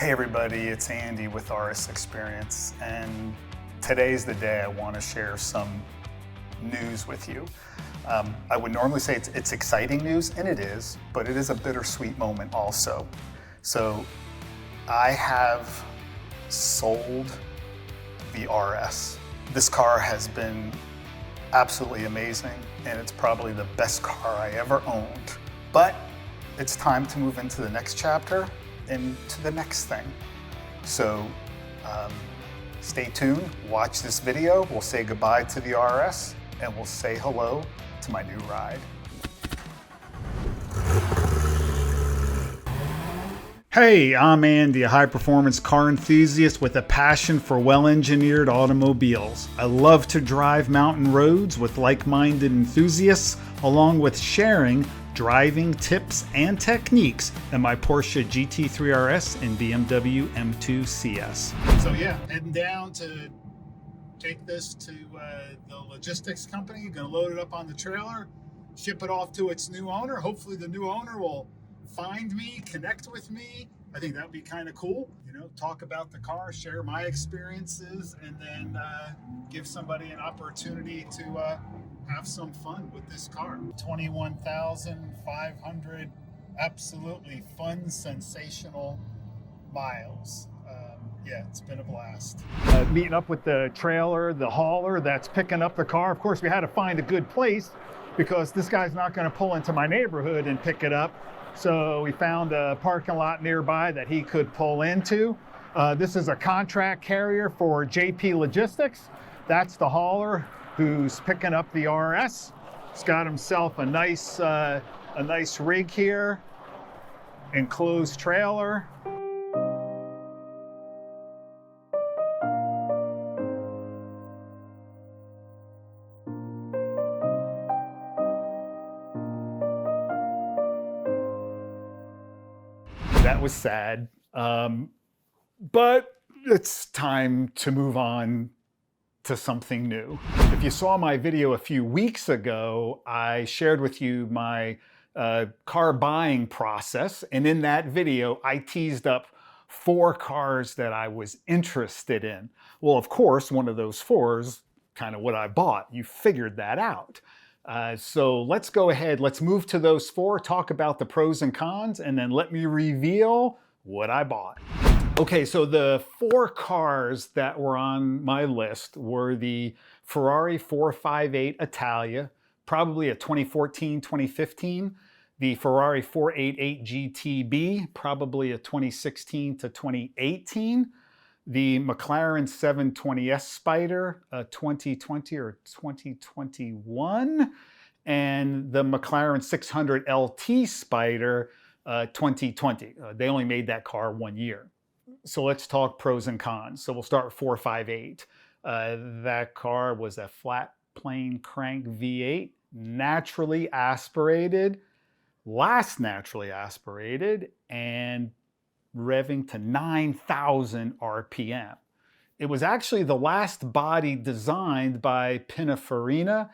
Hey everybody, it's Andy with RS Xperience, and today's the day I want to share some news with you. I would normally say it's exciting news, and it is, but it is a bittersweet moment also. So I have sold the RS. This car has been absolutely amazing, and it's probably the best car I ever owned. But it's time to move into the next chapter and to the next thing. So stay tuned, watch this video. We'll say goodbye to the RS and we'll say hello to my new ride. Hey, I'm Andy, a high-performance car enthusiast with a passion for well-engineered automobiles. I love to drive mountain roads with like-minded enthusiasts, along with sharing driving tips and techniques in my Porsche GT3 RS and BMW M2 CS. So yeah, heading down to take this to the logistics company. Gonna load it up on the trailer, ship it off to its new owner. Hopefully the new owner will find me, connect with me. I think that would be kind of cool. You know, talk about the car, share my experiences, and then give somebody an opportunity to have some fun with this car. 21,500 absolutely fun, sensational miles. Yeah, it's been a blast. Meeting up with the trailer, the hauler that's picking up the car. Of course, we had to find a good place because this guy's not going to pull into my neighborhood and pick it up. So we found a parking lot nearby that he could pull into. This is a contract carrier for JP Logistics. That's the hauler who's picking up the RS. He's got himself a nice rig here, enclosed trailer. That was sad, but it's time to move on to something new. If you saw my video a few weeks ago, I shared with you my car buying process, and in that video, I teased up 4 cars that I was interested in. Well, of course, one of those 4 is kind of what I bought. You figured that out. So let's go ahead, let's move to those 4, talk about the pros and cons, and then let me reveal what I bought. Okay, so the 4 cars that were on my list were the Ferrari 458 Italia, probably a 2014, 2015, the Ferrari 488 GTB, probably a 2016 to 2018, the McLaren 720S Spider, 2020 or 2021, and the McLaren 600 LT Spider, 2020. They only made that car 1 year. So let's talk pros and cons. So we'll start with 458. That car was a flat plane crank V8, naturally aspirated, last naturally aspirated, and revving to 9,000 RPM. It was actually the last body designed by Pininfarina.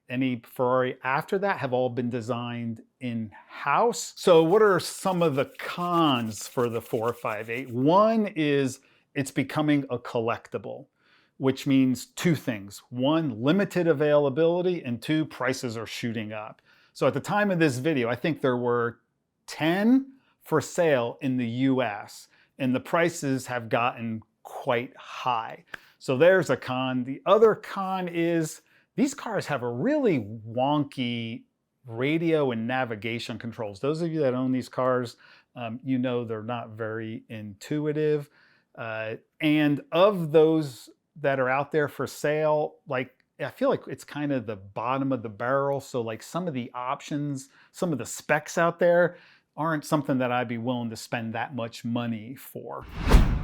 Any Ferrari after that have all been designed in-house. So what are some of the cons for the 458? One is it's becoming a collectible, which means 2 things. 1, limited availability, and 2, prices are shooting up. So at the time of this video, I think there were 10 for sale in the US, and the prices have gotten quite high. So there's a con. The other con is these cars have a really wonky radio and navigation controls. Those of you that own these cars, you know they're not very intuitive. And of those that are out there for sale, like I feel like it's kind of the bottom of the barrel. So like some of the options, some of the specs out there aren't something that I'd be willing to spend that much money for.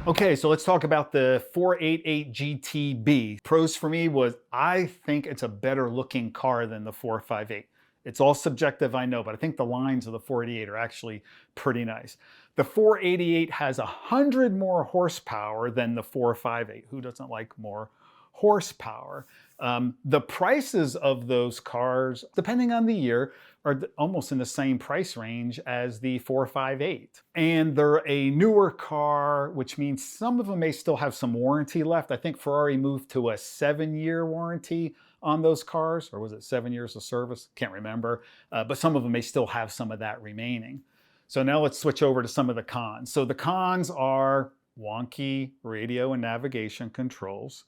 Okay, so let's talk about the 488 GTB. Pros for me was I think it's a better looking car than the 458. It's all subjective, I know, but I think the lines of the 488 are actually pretty nice. The 488 has 100 more horsepower than the 458. Who doesn't like more horsepower? The prices of those cars, depending on the year, are almost in the same price range as the 458. And they're a newer car, which means some of them may still have some warranty left. I think Ferrari moved to a 7-year warranty on those cars, or was it 7 years of service? Can't remember. But some of them may still have some of that remaining. So now let's switch over to some of the cons. So the cons are wonky radio and navigation controls.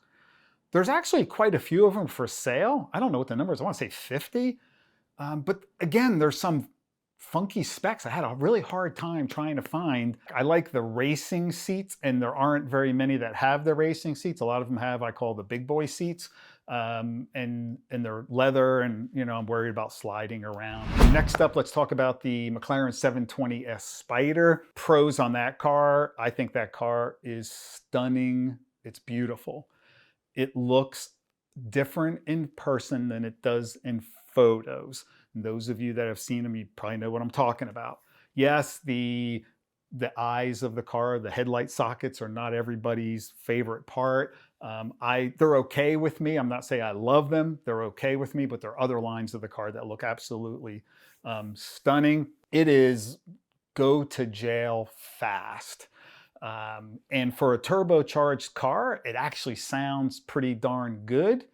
There's actually quite a few of them for sale. I don't know what the number is. I want to say 50. But again, there's some funky specs I had a really hard time trying to find. I like the racing seats, and there aren't very many that have the racing seats. A lot of them have, I call the big boy seats. And they're leather, and I'm worried about sliding around. Next up, let's talk about the McLaren 720S Spider. Pros on that car. I think that car is stunning. It's beautiful. It looks different in person than it does in photos. And those of you that have seen them, you probably know what I'm talking about. Yes, the eyes of the car, the headlight sockets are not everybody's favorite part. They're okay with me. I'm not saying I love them. They're okay with me, but there are other lines of the car that look absolutely stunning. It is go to jail fast. And for a turbocharged car, it actually sounds pretty darn good.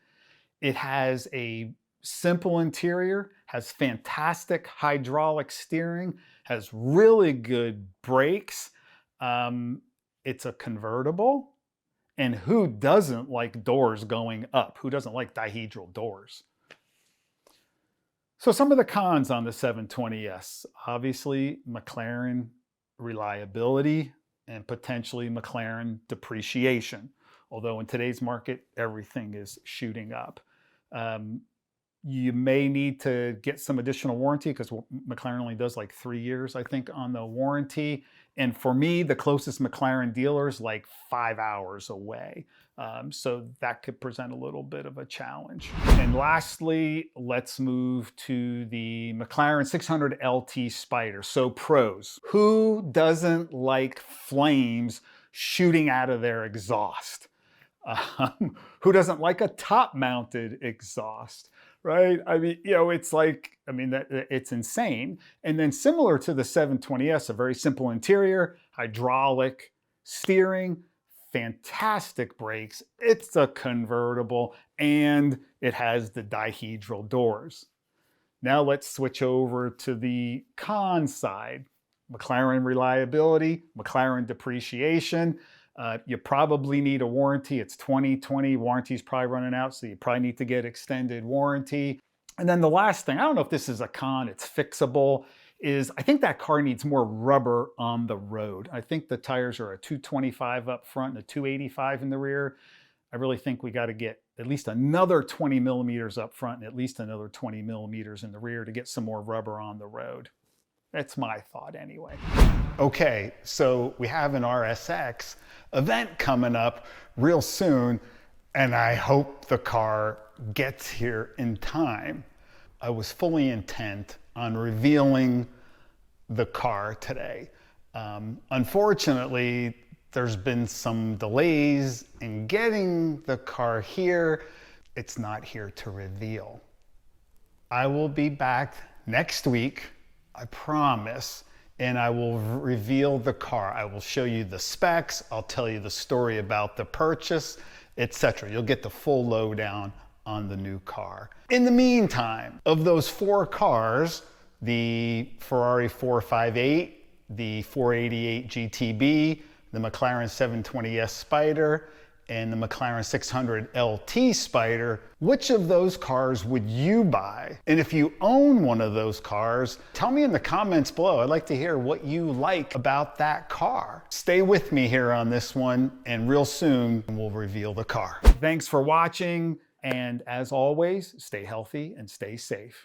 It has a simple interior, has fantastic hydraulic steering, has really good brakes. It's a convertible. And who doesn't like doors going up? Who doesn't like dihedral doors? So some of the cons on the 720S, obviously McLaren reliability and potentially McLaren depreciation. Although in today's market, everything is shooting up. You may need to get some additional warranty because McLaren only does like 3 years, I think, on the warranty. And for me, the closest McLaren dealer is like 5 hours away. So that could present a little bit of a challenge. And lastly, let's move to the McLaren 600 LT Spider. So pros. Who doesn't like flames shooting out of their exhaust? Who doesn't like a top-mounted exhaust? Right? I mean, it's like, it's insane. And then similar to the 720S, a very simple interior, hydraulic steering, fantastic brakes. It's a convertible, and it has the dihedral doors. Now let's switch over to the con side. McLaren reliability, McLaren depreciation. You probably need a warranty. It's 2020, warranty's probably running out, so you probably need to get extended warranty. And then the last thing, I don't know if this is a con, it's fixable, is I think that car needs more rubber on the road. I think the tires are a 225 up front and a 285 in the rear. I really think we got to get at least another 20 millimeters up front and at least another 20 millimeters in the rear to get some more rubber on the road. That's my thought anyway. Okay, so we have an RSX event coming up real soon, and I hope the car gets here in time. I was fully intent on revealing the car today. Unfortunately, there's been some delays in getting the car here. It's not here to reveal. I will be back next week, I promise, and I will reveal the car. I will show you the specs, I'll tell you the story about the purchase, etc. You'll get the full lowdown on the new car. In the meantime, of those 4 cars, the Ferrari 458, the 488 GTB, the McLaren 720S Spider, and the McLaren 600 LT Spider, which of those cars would you buy? And if you own one of those cars, tell me in the comments below. I'd like to hear what you like about that car. Stay with me here on this one, and real soon we'll reveal the car. Thanks for watching, and as always, stay healthy and stay safe.